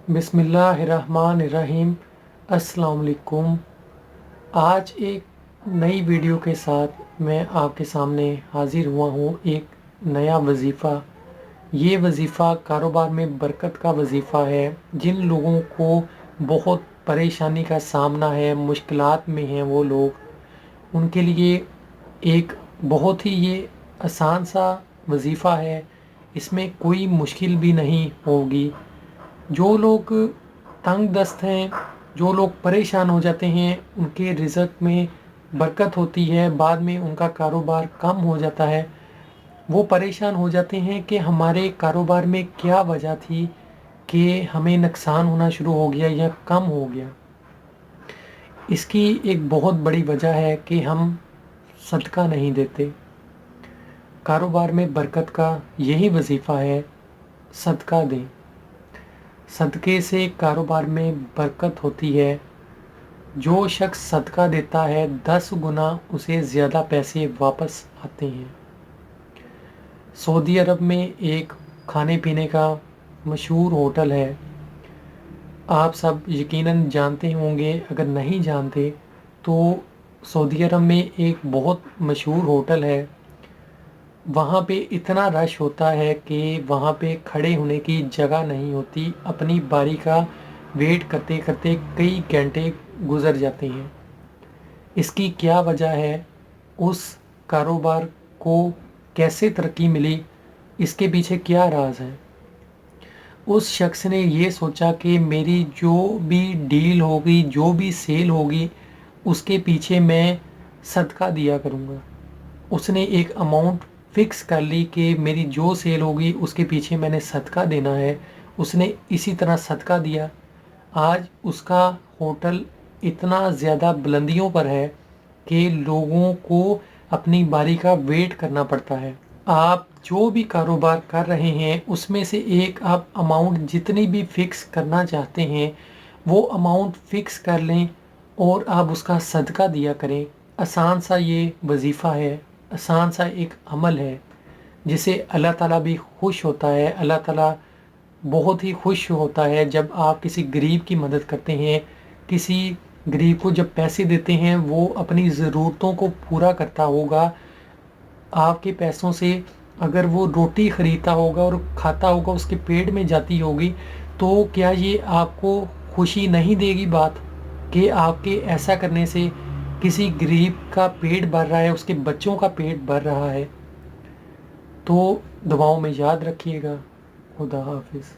बिस्मिल्लाहिर्रहमानिर्रहीम। अस्सलाम वालेकुम। आज एक नई वीडियो के साथ मैं आपके सामने हाज़िर हुआ हूँ। एक नया वजीफ़ा। ये वजीफ़ा कारोबार में बरकत का वजीफ़ा है। जिन लोगों को बहुत परेशानी का सामना है, मुश्किलात में हैं वो लोग, उनके लिए एक बहुत ही ये आसान सा वजीफ़ा है। इसमें कोई मुश्किल भी नहीं होगी। जो लोग तंग दस्त हैं, जो लोग परेशान हो जाते हैं, उनके रिज़्क में बरकत होती है, बाद में उनका कारोबार कम हो जाता है। वो परेशान हो जाते हैं कि हमारे कारोबार में क्या वजह थी कि हमें नुकसान होना शुरू हो गया या कम हो गया। इसकी एक बहुत बड़ी वजह है कि हम सदका नहीं देते। कारोबार में बरकत का यही वजीफ़ा है, सदका दें। सदक़े से कारोबार में बरकत होती है। जो शख्स सदका देता है 10 गुना उसे ज़्यादा पैसे वापस आते हैं। सऊदी अरब में एक खाने पीने का मशहूर होटल है, आप सब यकीनन जानते होंगे। अगर नहीं जानते तो सऊदी अरब में एक बहुत मशहूर होटल है। वहाँ पे इतना रश होता है कि वहाँ पे खड़े होने की जगह नहीं होती। अपनी बारी का वेट करते करते कई घंटे गुजर जाते हैं। इसकी क्या वजह है? उस कारोबार को कैसे तरक्की मिली? इसके पीछे क्या राज है? उस शख्स ने ये सोचा कि मेरी जो भी डील होगी, जो भी सेल होगी, उसके पीछे मैं सदका दिया करूँगा। उसने एक अमाउंट फ़िक्स कर ली कि मेरी जो सेल होगी उसके पीछे मैंने सदका देना है। उसने इसी तरह सदका दिया। आज उसका होटल इतना ज़्यादा बुलंदियों पर है कि लोगों को अपनी बारी का वेट करना पड़ता है। आप जो भी कारोबार कर रहे हैं उसमें से एक आप अमाउंट जितनी भी फ़िक्स करना चाहते हैं वो अमाउंट फ़िक्स कर लें और आप उसका सदका दिया करें। आसान सा ये वजीफ़ा है, आसान सा एक अमल है जिसे अल्लाह ताला भी खुश होता है। अल्लाह ताला बहुत ही खुश होता है जब आप किसी गरीब की मदद करते हैं। किसी गरीब को जब पैसे देते हैं वो अपनी ज़रूरतों को पूरा करता होगा। आपके पैसों से अगर वो रोटी ख़रीदता होगा और खाता होगा, उसके पेट में जाती होगी, तो क्या ये आपको खुशी नहीं देगी बात कि आपके ऐसा करने से किसी गरीब का पेट भर रहा है, उसके बच्चों का पेट भर रहा है? तो दुआओं में याद रखिएगा। खुदा हाफिज़।